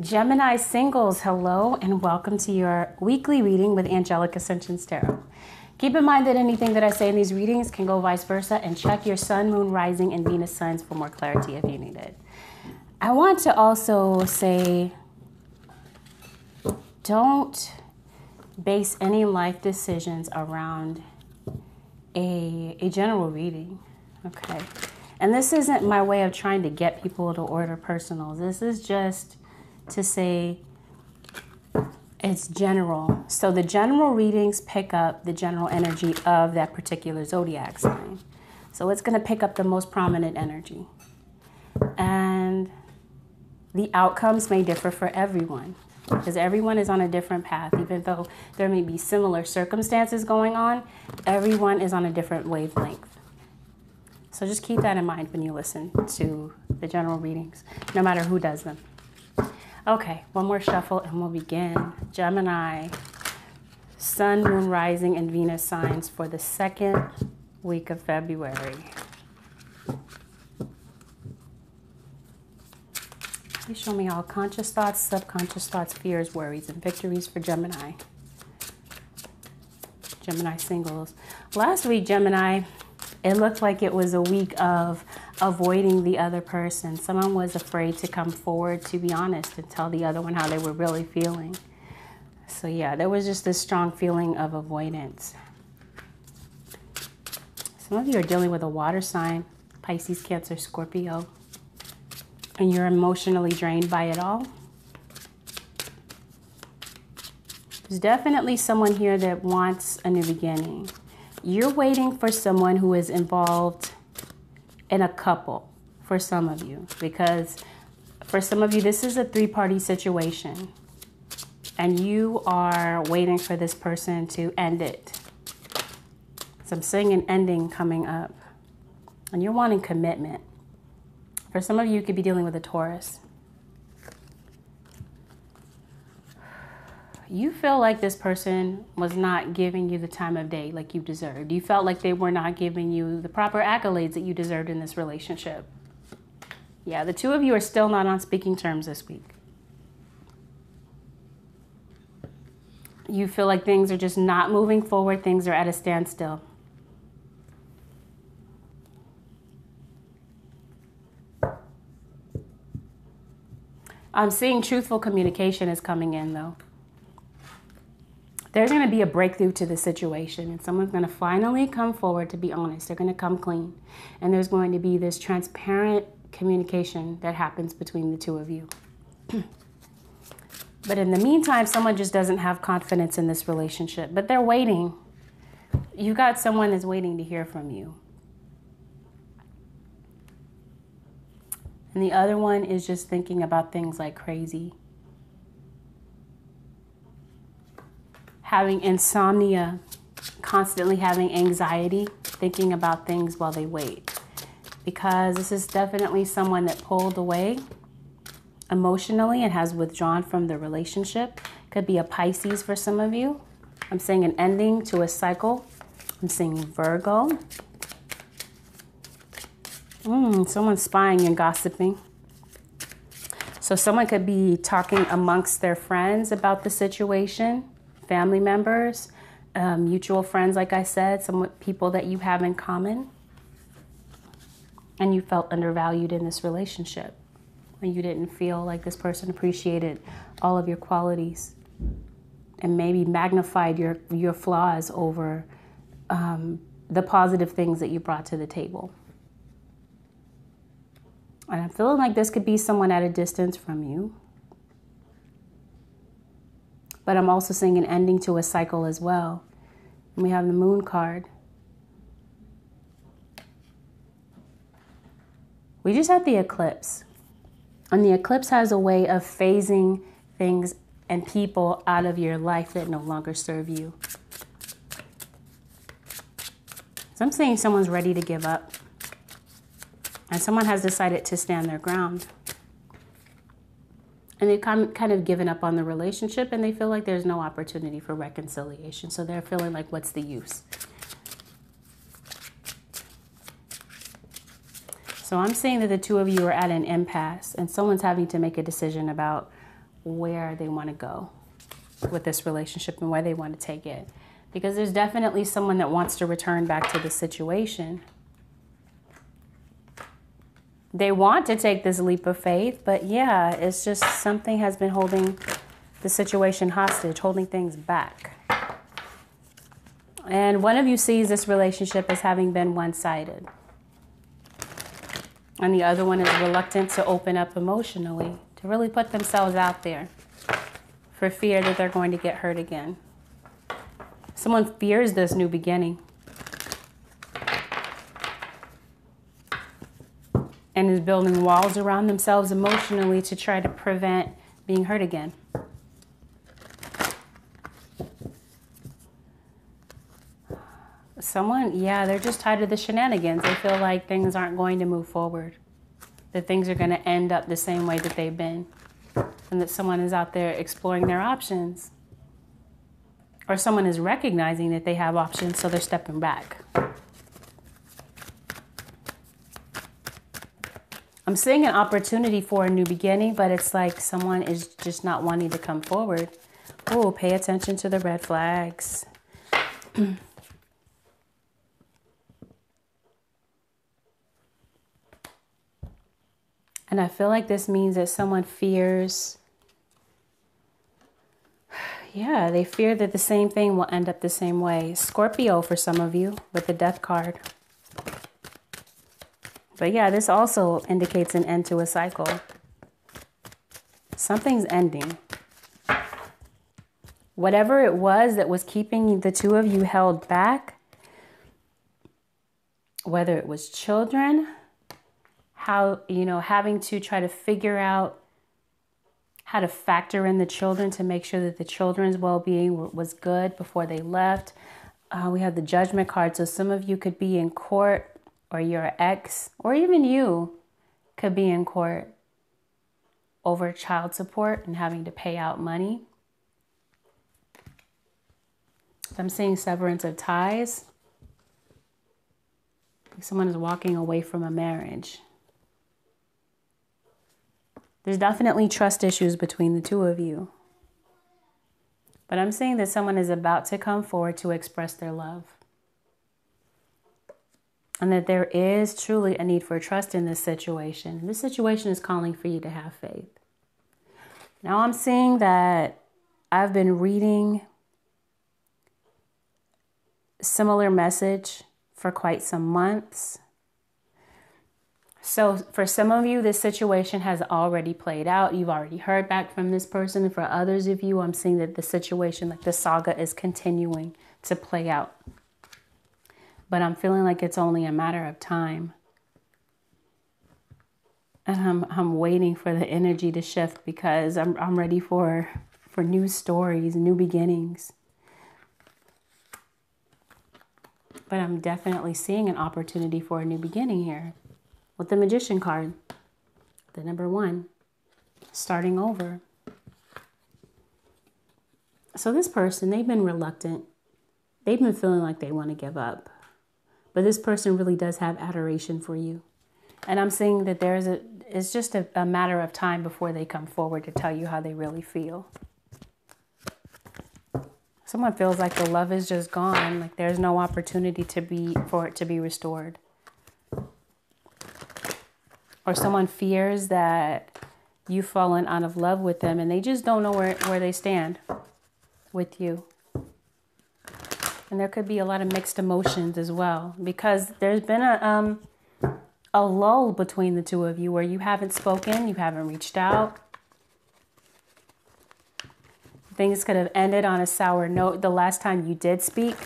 Gemini singles, hello and welcome to your weekly reading with Angelic Ascensions Tarot. Keep in mind that anything that I say in these readings can go vice versa, and check your sun, moon, rising, and Venus signs for more clarity if you need it. I want to also say, don't base any life decisions around a general reading, okay? And this isn't my way of trying to get people to order personals. This is just to say it's general. So the general readings pick up the general energy of that particular zodiac sign. So it's going to pick up the most prominent energy. And the outcomes may differ for everyone, because everyone is on a different path. Even though there may be similar circumstances going on, everyone is on a different wavelength. So just keep that in mind when you listen to the general readings, no matter who does them. Okay, one more shuffle and we'll begin. Gemini, Sun, Moon, Rising, and Venus signs for the second week of February. Please show me all conscious thoughts, subconscious thoughts, fears, worries, and victories for Gemini. Gemini singles. Last week, Gemini, it looked like it was a week of avoiding the other person. Someone was afraid to come forward, to be honest, and tell the other one how they were really feeling. So yeah, there was just this strong feeling of avoidance. Some of you are dealing with a water sign, Pisces, Cancer, Scorpio, and you're emotionally drained by it all. There's definitely someone here that wants a new beginning. You're waiting for someone who is involved in a couple, for some of you, because for some of you, this is a three-party situation, and you are waiting for this person to end it. So I'm seeing an ending coming up, and you're wanting commitment. For some of you, you could be dealing with a Taurus. You feel like this person was not giving you the time of day like you deserved. You felt like they were not giving you the proper accolades that you deserved in this relationship. Yeah, the two of you are still not on speaking terms this week. You feel like things are just not moving forward. Things are at a standstill. I'm seeing truthful communication is coming in, though. There's going to be a breakthrough to the situation, and someone's going to finally come forward to be honest. They're going to come clean. And there's going to be this transparent communication that happens between the two of you. But in the meantime, someone just doesn't have confidence in this relationship, but they're waiting. You've got someone that's waiting to hear from you. And the other one is just thinking about things like crazy. Having insomnia, constantly having anxiety, thinking about things while they wait. Because this is definitely someone that pulled away emotionally and has withdrawn from the relationship. Could be a Pisces for some of you. I'm seeing an ending to a cycle. I'm seeing Virgo. Someone's spying and gossiping. So someone could be talking amongst their friends about the situation. Family members, mutual friends, like I said, some people that you have in common. And you felt undervalued in this relationship. And you didn't feel like this person appreciated all of your qualities. And maybe magnified your flaws over the positive things that you brought to the table. And I'm feeling like this could be someone at a distance from you. But I'm also seeing an ending to a cycle as well. And we have the Moon card. We just had the eclipse. And the eclipse has a way of phasing things and people out of your life that no longer serve you. So I'm saying someone's ready to give up. And someone has decided to stand their ground. And they've kind of given up on the relationship, and they feel like there's no opportunity for reconciliation. So they're feeling like, what's the use? So I'm saying that the two of you are at an impasse, and someone's having to make a decision about where they want to go with this relationship and where they want to take it. Because there's definitely someone that wants to return back to the situation. They want to take this leap of faith, but yeah, it's just something has been holding the situation hostage, holding things back. And one of you sees this relationship as having been one-sided. And the other one is reluctant to open up emotionally, to really put themselves out there for fear that they're going to get hurt again. Someone fears this new beginning and is building walls around themselves emotionally to try to prevent being hurt again. Someone, yeah, they're just tired of the shenanigans. They feel like things aren't going to move forward, that things are going to end up the same way that they've been, and that someone is out there exploring their options. Or someone is recognizing that they have options, so they're stepping back. I'm seeing an opportunity for a new beginning, but it's like someone is just not wanting to come forward. Oh, pay attention to the red flags. And I feel like this means that someone fears, yeah, they fear that the same thing will end up the same way. Scorpio for some of you with the Death card. But yeah, this also indicates an end to a cycle. Something's ending. Whatever it was that was keeping the two of you held back, whether it was children, how, having to try to figure out how to factor in the children to make sure that the children's well-being was good before they left. We have the Judgment card. So some of you could be in court, or your ex, or even you could be in court over child support and having to pay out money. I'm seeing severance of ties. Someone is walking away from a marriage. There's definitely trust issues between the two of you. But I'm seeing that someone is about to come forward to express their love. And that there is truly a need for trust in this situation. This situation is calling for you to have faith. Now I'm seeing that I've been reading similar message for quite some months. So for some of you, this situation has already played out. You've already heard back from this person. And for others of you, I'm seeing that the situation, like the saga, is continuing to play out. But I'm feeling like it's only a matter of time. And I'm waiting for the energy to shift because I'm ready for new stories, new beginnings. But I'm definitely seeing an opportunity for a new beginning here. With the Magician card, the number 1, starting over. So this person, they've been reluctant. They've been feeling like they want to give up. But this person really does have adoration for you. And I'm seeing that it's just a matter of time before they come forward to tell you how they really feel. Someone feels like the love is just gone, like there's no opportunity for it to be restored. Or someone fears that you've fallen out of love with them and they just don't know where they stand with you. And there could be a lot of mixed emotions as well, because there's been a lull between the two of you where you haven't spoken, you haven't reached out. Things could have ended on a sour note the last time you did speak.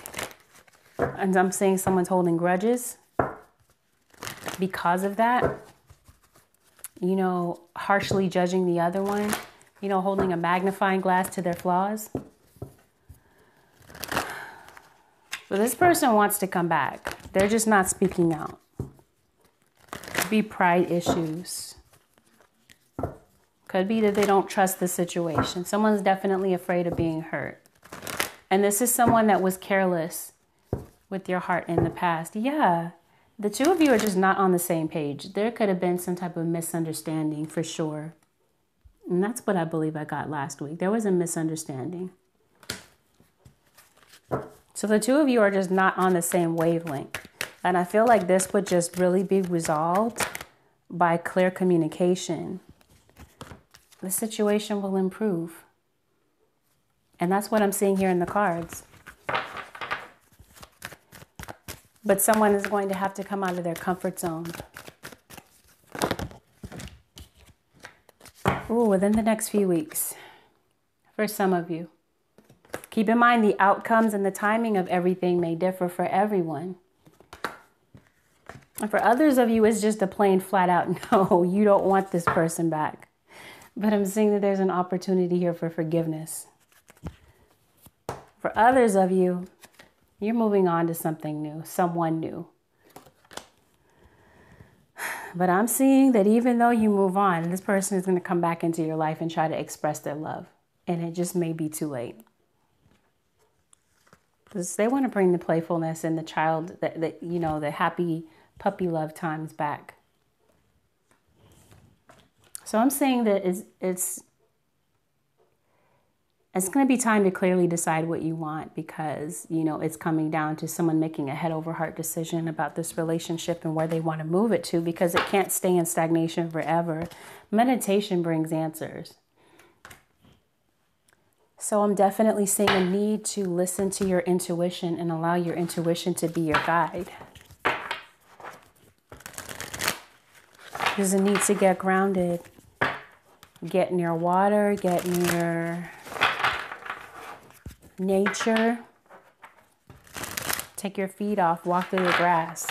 And I'm seeing someone's holding grudges because of that. Harshly judging the other one. Holding a magnifying glass to their flaws. So this person wants to come back. They're just not speaking out. Could be pride issues. Could be that they don't trust the situation. Someone's definitely afraid of being hurt. And this is someone that was careless with your heart in the past. Yeah, the two of you are just not on the same page. There could have been some type of misunderstanding for sure. And that's what I believe I got last week. There was a misunderstanding. So the two of you are just not on the same wavelength. And I feel like this would just really be resolved by clear communication. The situation will improve. And that's what I'm seeing here in the cards. But someone is going to have to come out of their comfort zone. Ooh, within the next few weeks. For some of you. Keep in mind the outcomes and the timing of everything may differ for everyone. And for others of you, it's just a plain flat out no, you don't want this person back. But I'm seeing that there's an opportunity here for forgiveness. For others of you, you're moving on to something new, someone new. But I'm seeing that even though you move on, this person is going to come back into your life and try to express their love. And it just may be too late. Because they want to bring the playfulness and the child, the happy puppy love times back. So I'm saying that it's going to be time to clearly decide what you want, because, it's coming down to someone making a head over heart decision about this relationship and where they want to move it to, because it can't stay in stagnation forever. Meditation brings answers. So I'm definitely seeing a need to listen to your intuition and allow your intuition to be your guide. There's a need to get grounded. Get near water, get near nature. Take your feet off, walk through the grass.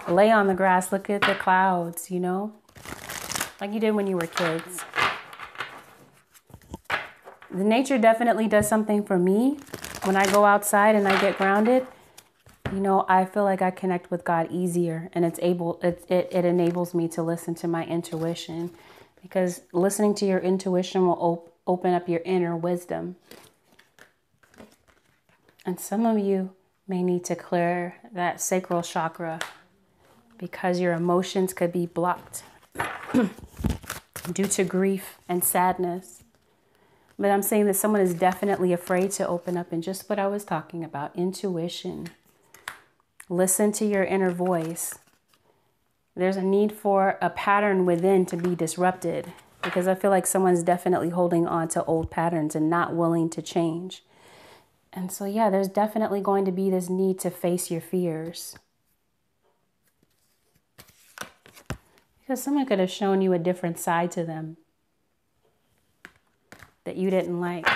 Lay on the grass, look at the clouds, like you did when you were kids. The nature definitely does something for me. When I go outside and I get grounded, I feel like I connect with God easier, and it enables me to listen to my intuition, because listening to your intuition will open up your inner wisdom. And some of you may need to clear that sacral chakra, because your emotions could be blocked due to grief and sadness. But I'm saying that someone is definitely afraid to open up in just what I was talking about, intuition. Listen to your inner voice. There's a need for a pattern within to be disrupted, because I feel like someone's definitely holding on to old patterns and not willing to change. And so, there's definitely going to be this need to face your fears. Because someone could have shown you a different side to them that you didn't like.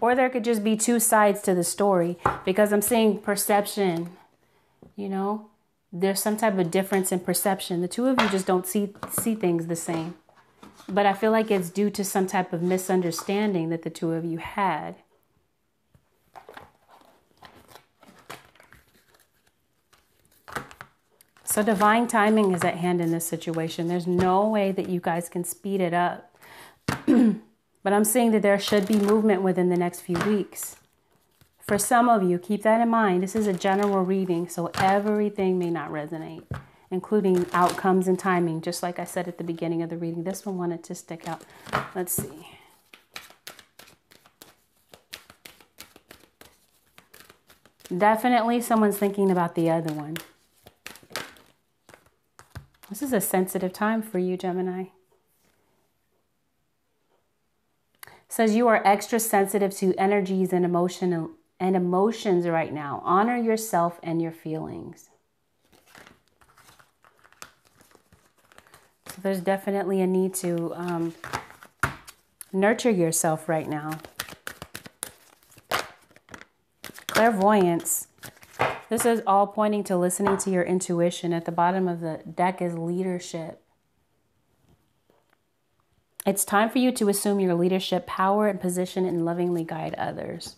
Or there could just be two sides to the story, because I'm seeing perception, There's some type of difference in perception. The two of you just don't see things the same. But I feel like it's due to some type of misunderstanding that the two of you had. So divine timing is at hand in this situation. There's no way that you guys can speed it up. But I'm seeing that there should be movement within the next few weeks. For some of you, keep that in mind. This is a general reading, so everything may not resonate, including outcomes and timing, just like I said at the beginning of the reading. This one wanted to stick out. Let's see. Definitely someone's thinking about the other one. This is a sensitive time for you, Gemini. Says you are extra sensitive to energies and emotions right now. Honor yourself and your feelings. So there's definitely a need to nurture yourself right now. Clairvoyance. This is all pointing to listening to your intuition. At the bottom of the deck is leadership. It's time for you to assume your leadership power and position and lovingly guide others.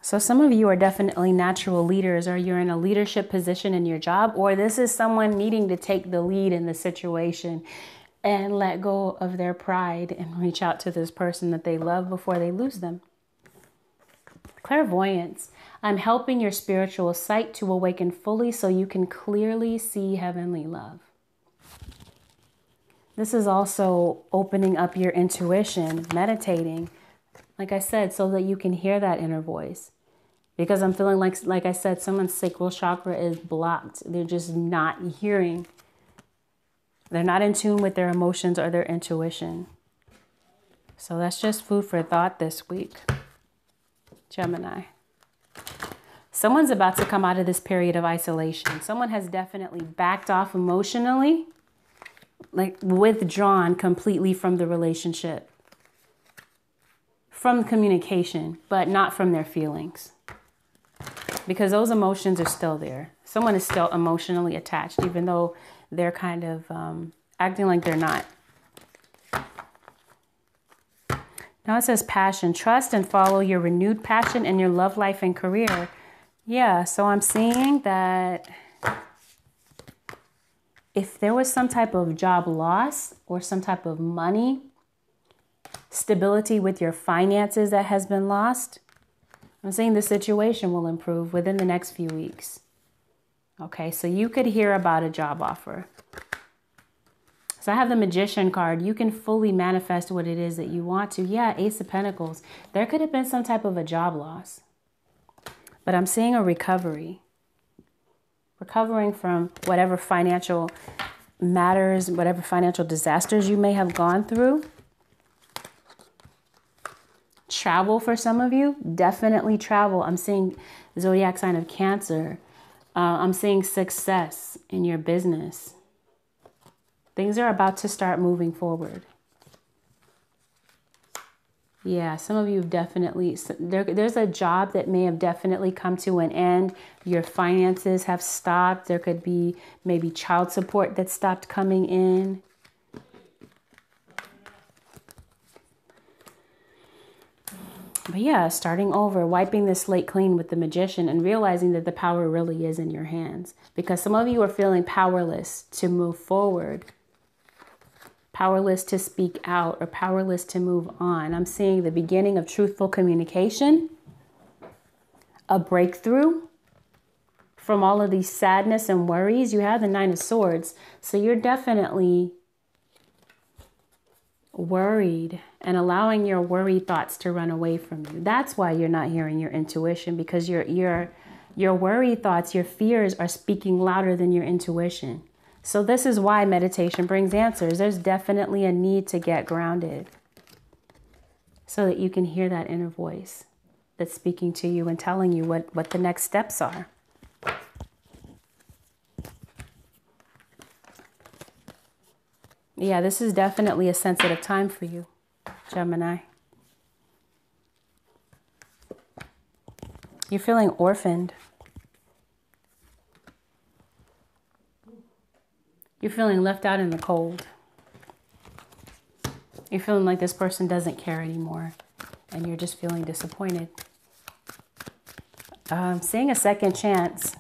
So some of you are definitely natural leaders, or you're in a leadership position in your job, or this is someone needing to take the lead in the situation and let go of their pride and reach out to this person that they love before they lose them. Clairvoyance. I'm helping your spiritual sight to awaken fully so you can clearly see heavenly love. This is also opening up your intuition, meditating, like I said, so that you can hear that inner voice. Because I'm feeling like I said, someone's sacral chakra is blocked. They're just not hearing. They're not in tune with their emotions or their intuition. So that's just food for thought this week, Gemini. Someone's about to come out of this period of isolation. Someone has definitely backed off emotionally, like withdrawn completely from the relationship, from communication, but not from their feelings. Because those emotions are still there. Someone is still emotionally attached, even though they're kind of acting like they're not. Now it says passion. Trust and follow your renewed passion in your love life and career. Yeah, so I'm seeing that if there was some type of job loss or some type of money, stability with your finances that has been lost, I'm saying the situation will improve within the next few weeks. Okay, so you could hear about a job offer. So I have the Magician card. You can fully manifest what it is that you want to. Yeah, Ace of Pentacles. There could have been some type of a job loss. But I'm seeing a recovery. Recovering from whatever financial matters, whatever financial disasters you may have gone through. Travel for some of you. Definitely travel. I'm seeing zodiac sign of Cancer. I'm seeing success in your business. Things are about to start moving forward. Yeah, some of you have definitely, there's a job that may have definitely come to an end. Your finances have stopped. There could be maybe child support that stopped coming in. But yeah, starting over, wiping the slate clean with the Magician and realizing that the power really is in your hands. Because some of you are feeling powerless to move forward. Powerless to speak out or powerless to move on. I'm seeing the beginning of truthful communication, a breakthrough from all of these sadness and worries. You have the Nine of Swords, so you're definitely worried and allowing your worry thoughts to run away from you. That's why you're not hearing your intuition, because your worry thoughts, your fears are speaking louder than your intuition. So this is why meditation brings answers. There's definitely a need to get grounded so that you can hear that inner voice that's speaking to you and telling you what the next steps are. Yeah, this is definitely a sensitive time for you, Gemini. You're feeling orphaned. You're feeling left out in the cold. You're feeling like this person doesn't care anymore, and you're just feeling disappointed. Seeing a second chance.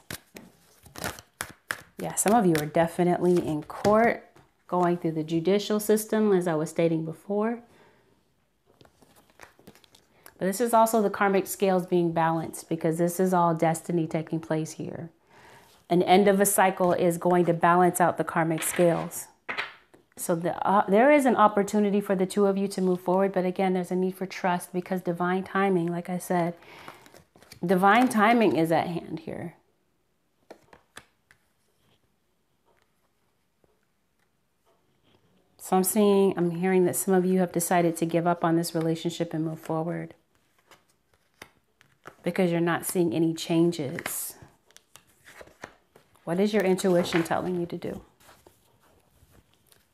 Yeah, some of you are definitely in court, going through the judicial system, as I was stating before. But this is also the karmic scales being balanced, because this is all destiny taking place here. An end of a cycle is going to balance out the karmic scales. So there is an opportunity for the two of you to move forward. But again, there's a need for trust, because divine timing, like I said, divine timing is at hand here. So I'm hearing that some of you have decided to give up on this relationship and move forward, because you're not seeing any changes. What is your intuition telling you to do?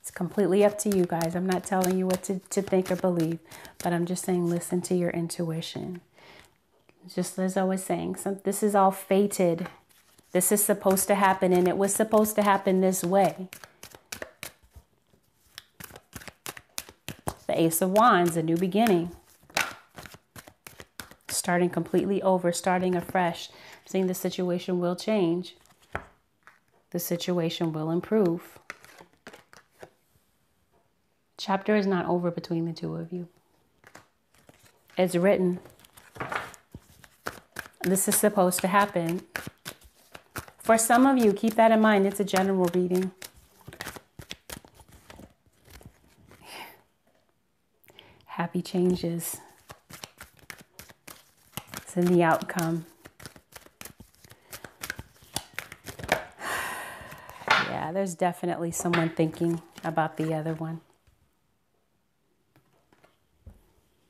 It's completely up to you guys. I'm not telling you what to think or believe, but I'm just saying listen to your intuition. Just as I was saying, this is all fated. This is supposed to happen, and it was supposed to happen this way. The Ace of Wands, a new beginning. Starting completely over, starting afresh. I'm saying the situation will change. The situation will improve. Chapter is not over between the two of you. It's written. This is supposed to happen. For some of you, keep that in mind. It's a general reading. happy changes. It's in the outcome. Yeah, there's definitely someone thinking about the other one,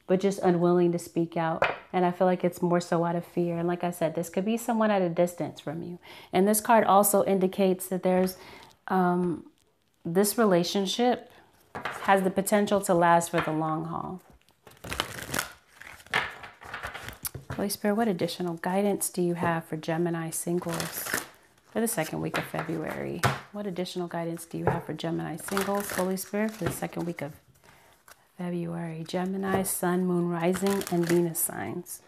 but just unwilling to speak out. And I feel like it's more so out of fear. And like I said, this could be someone at a distance from you. And this card also indicates that there's this relationship has the potential to last for the long haul. Holy Spirit, what additional guidance do you have for Gemini singles for the second week of February? What additional guidance do you have for Gemini singles, Holy Spirit, for the second week of February? Gemini, Sun, Moon, Rising, and Venus signs.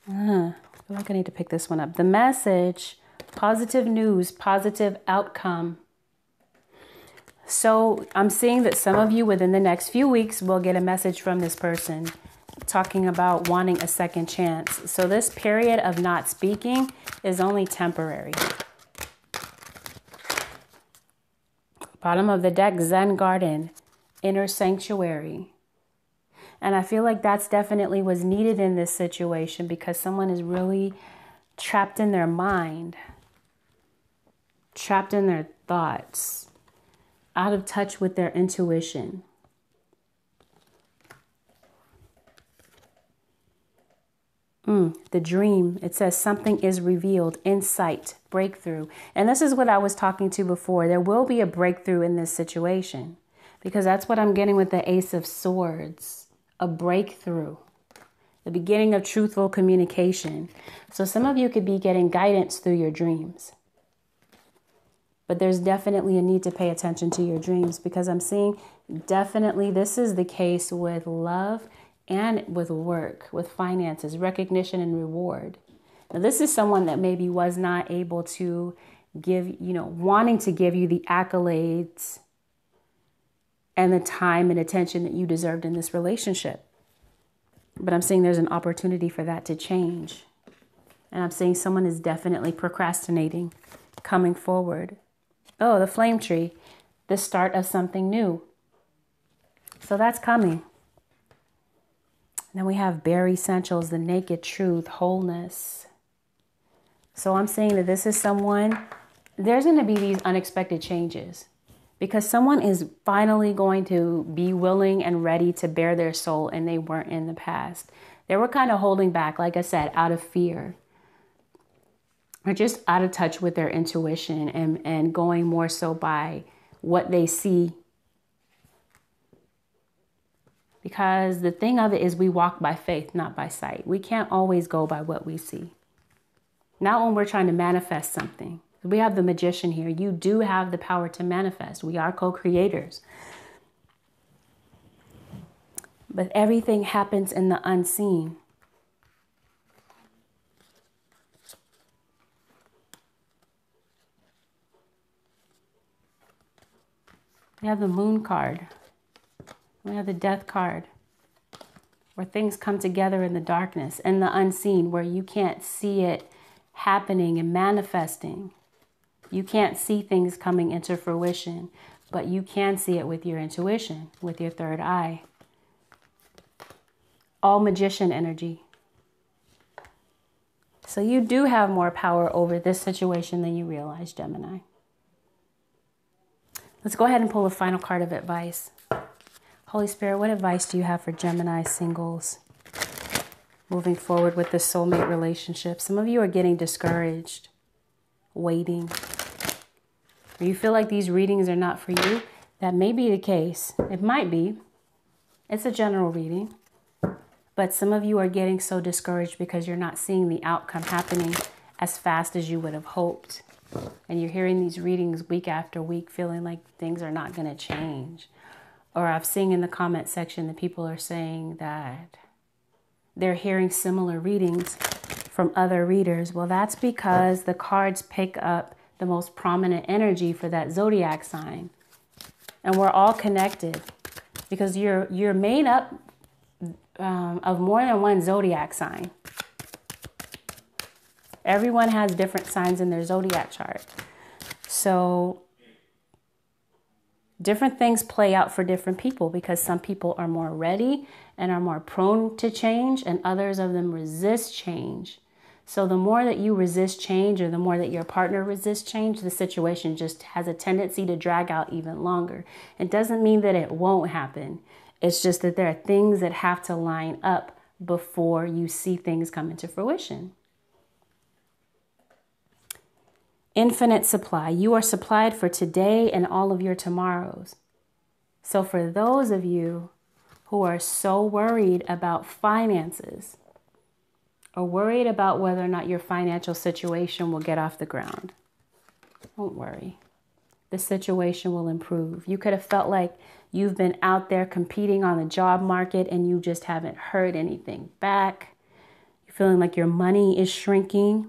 I feel like I need to pick this one up. The message, positive news, positive outcome. So I'm seeing that some of you within the next few weeks will get a message from this person talking about wanting a second chance. So this period of not speaking is only temporary. Bottom of the deck, Zen Garden, inner sanctuary. And I feel like that's definitely was needed in this situation because someone is really trapped in their mind, trapped in their thoughts, out of touch with their intuition. The dream, it says something is revealed, insight, breakthrough. And this is what I was talking to before. There will be a breakthrough in this situation because that's what I'm getting with the Ace of Swords, a breakthrough, the beginning of truthful communication. So some of you could be getting guidance through your dreams. But there's definitely a need to pay attention to your dreams because I'm seeing definitely this is the case with love and with work, with finances, recognition and reward. Now, this is someone that maybe was not able to give, wanting to give you the accolades and the time and attention that you deserved in this relationship. But I'm seeing there's an opportunity for that to change. And I'm seeing someone is definitely procrastinating, coming forward. Oh, the flame tree, the start of something new. So that's coming. Then we have bare essentials, the naked truth, wholeness. So I'm saying that this is someone, there's going to be these unexpected changes because someone is finally going to be willing and ready to bare their soul and they weren't in the past. They were kind of holding back, like I said, out of fear or just out of touch with their intuition and going more so by what they see. Because the thing of it is we walk by faith, not by sight. We can't always go by what we see. Not when we're trying to manifest something. We have the magician here. You do have the power to manifest. We are co-creators. But everything happens in the unseen. We have the moon card. We have the death card, where things come together in the darkness and the unseen, where you can't see it happening and manifesting. You can't see things coming into fruition, but you can see it with your intuition, with your third eye. All magician energy. So you do have more power over this situation than you realize, Gemini. Let's go ahead and pull a final card of advice. Holy Spirit, what advice do you have for Gemini singles moving forward with the soulmate relationship? Some of you are getting discouraged, waiting. Or you feel like these readings are not for you. That may be the case. It might be. It's a general reading. But some of you are getting so discouraged because you're not seeing the outcome happening as fast as you would have hoped. And you're hearing these readings week after week, feeling like things are not going to change. Or I've seen in the comment section that people are saying that they're hearing similar readings from other readers. Well, that's because the cards pick up the most prominent energy for that zodiac sign. And we're all connected because you're made up of more than one zodiac sign. Everyone has different signs in their zodiac chart. So Different things play out for different people because some people are more ready and are more prone to change, and others of them resist change. So the more that you resist change, or the more that your partner resists change, the situation just has a tendency to drag out even longer. It doesn't mean that it won't happen. It's just that there are things that have to line up before you see things come into fruition. Infinite supply. You are supplied for today and all of your tomorrows. So for those of you who are so worried about finances, or worried about whether or not your financial situation will get off the ground, don't worry. The situation will improve. You could have felt like you've been out there competing on the job market and you just haven't heard anything back. You're feeling like your money is shrinking.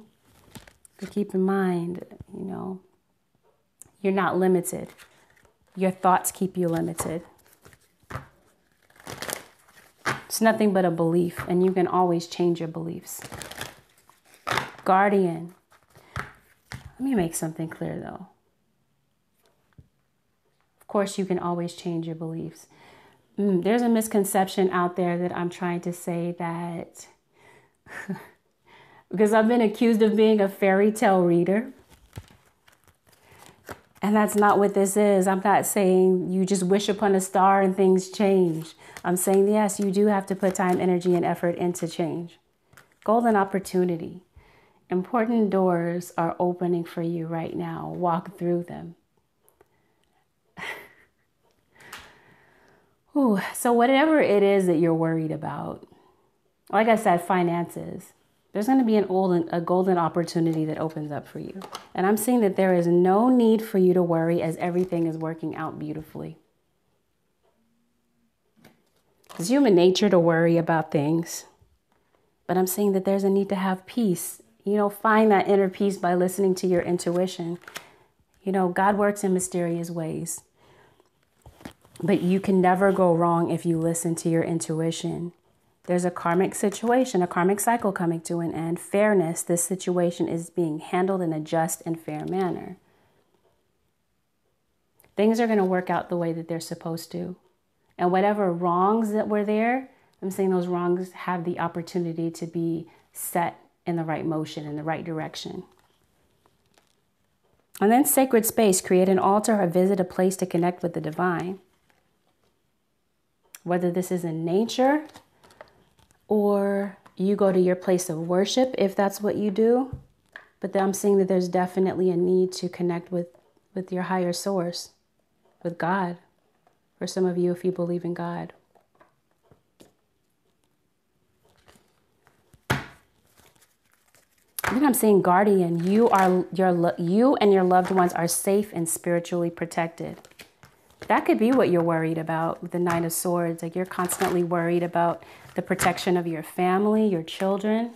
But keep in mind, you're not limited. Your thoughts keep you limited. It's nothing but a belief, and you can always change your beliefs. Guardian. Let me make something clear, though. Of course, you can always change your beliefs. There's a misconception out there that I'm trying to say that because I've been accused of being a fairy tale reader. And that's not what this is. I'm not saying you just wish upon a star and things change. I'm saying, yes, you do have to put time, energy, and effort into change. Golden opportunity. Important doors are opening for you right now. Walk through them. Ooh, so whatever it is that you're worried about, like I said, finances, there's going to be a golden opportunity that opens up for you. And I'm seeing that there is no need for you to worry as everything is working out beautifully. It's human nature to worry about things. But I'm seeing that there's a need to have peace. Find that inner peace by listening to your intuition. God works in mysterious ways. But you can never go wrong if you listen to your intuition. There's a karmic situation, a karmic cycle coming to an end. Fairness, this situation is being handled in a just and fair manner. Things are going to work out the way that they're supposed to. And whatever wrongs that were there, I'm saying those wrongs have the opportunity to be set in the right motion, in the right direction. And then sacred space, create an altar or visit a place to connect with the divine. Whether this is in nature, or you go to your place of worship, if that's what you do. But then I'm seeing that there's definitely a need to connect with your higher source, with God. For some of you, if you believe in God. Then I'm seeing guardian. You and your loved ones are safe and spiritually protected. That could be what you're worried about with the Nine of Swords. Like you're constantly worried about the protection of your family, your children.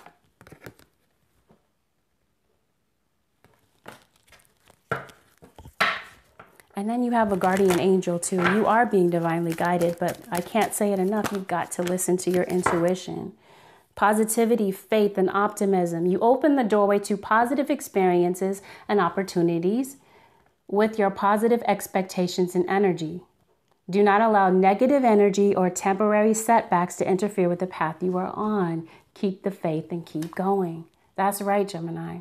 And then you have a guardian angel too. You are being divinely guided, but I can't say it enough. You've got to listen to your intuition. Positivity, faith, and optimism. You open the doorway to positive experiences and opportunities with your positive expectations and energy. Do not allow negative energy or temporary setbacks to interfere with the path you are on. Keep the faith and keep going. That's right, Gemini.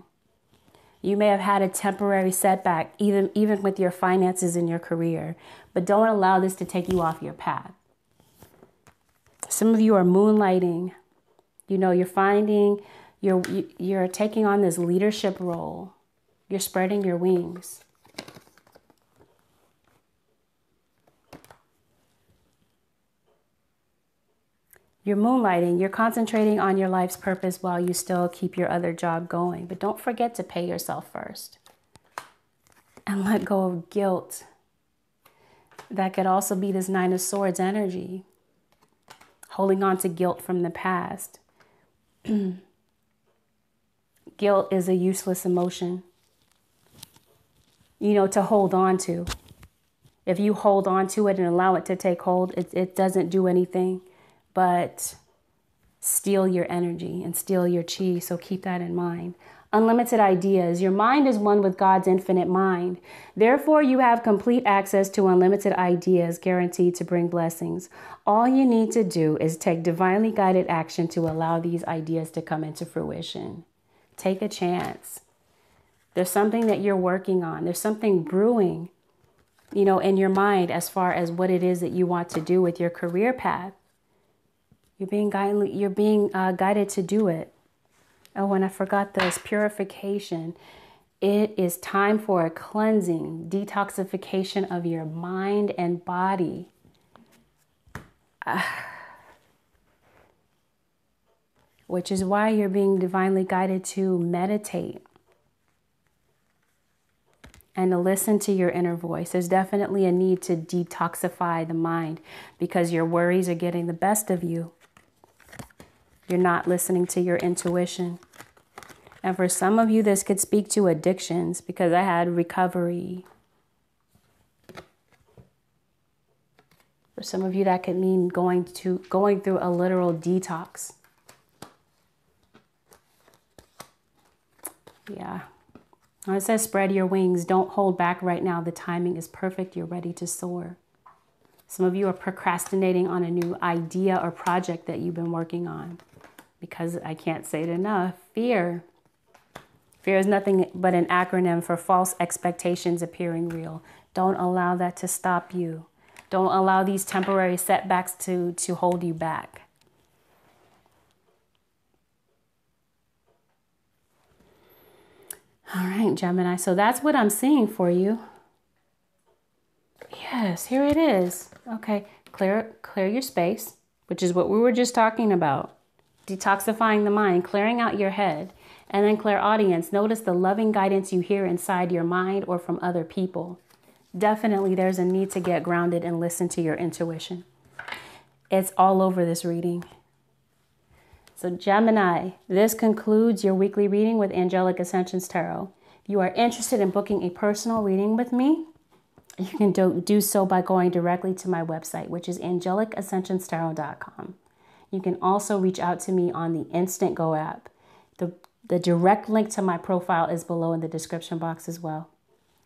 You may have had a temporary setback, even with your finances in your career, but don't allow this to take you off your path. Some of you are moonlighting. You're finding, you're taking on this leadership role. You're spreading your wings. You're moonlighting. You're concentrating on your life's purpose while you still keep your other job going. But don't forget to pay yourself first. And let go of guilt. That could also be this Nine of Swords energy. Holding on to guilt from the past. Guilt is a useless emotion, to hold on to. If you hold on to it and allow it to take hold, it doesn't do anything but steal your energy and steal your chi. So keep that in mind. Unlimited ideas. Your mind is one with God's infinite mind. Therefore, you have complete access to unlimited ideas guaranteed to bring blessings. All you need to do is take divinely guided action to allow these ideas to come into fruition. Take a chance. There's something that you're working on. There's something brewing, you know, in your mind as far as what it is that you want to do with your career path. You're being guided to do it. Oh, and I forgot this, purification. It is time for a cleansing, detoxification of your mind and body. Which is why you're being divinely guided to meditate and to listen to your inner voice. There's definitely a need to detoxify the mind because your worries are getting the best of you. You're not listening to your intuition. And for some of you, this could speak to addictions because I had recovery. For some of you, that could mean going through a literal detox. Yeah. When it says spread your wings, don't hold back right now. The timing is perfect. You're ready to soar. Some of you are procrastinating on a new idea or project that you've been working on. Because I can't say it enough, fear. Fear is nothing but an acronym for false expectations appearing real. Don't allow that to stop you. Don't allow these temporary setbacks to hold you back. All right, Gemini. So that's what I'm seeing for you. Yes, here it is. Okay, clear your space, which is what we were just talking about. Detoxifying the mind, clearing out your head, and then clairaudience. Notice the loving guidance you hear inside your mind or from other people. Definitely there's a need to get grounded and listen to your intuition. It's all over this reading. So Gemini, this concludes your weekly reading with Angelic Ascensions Tarot. If you are interested in booking a personal reading with me, you can do so by going directly to my website, which is angelicassentionstarot.com. You can also reach out to me on the Instant Go app. The direct link to my profile is below in the description box as well.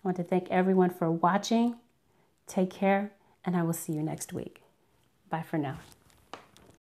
I want to thank everyone for watching. Take care, and I will see you next week. Bye for now.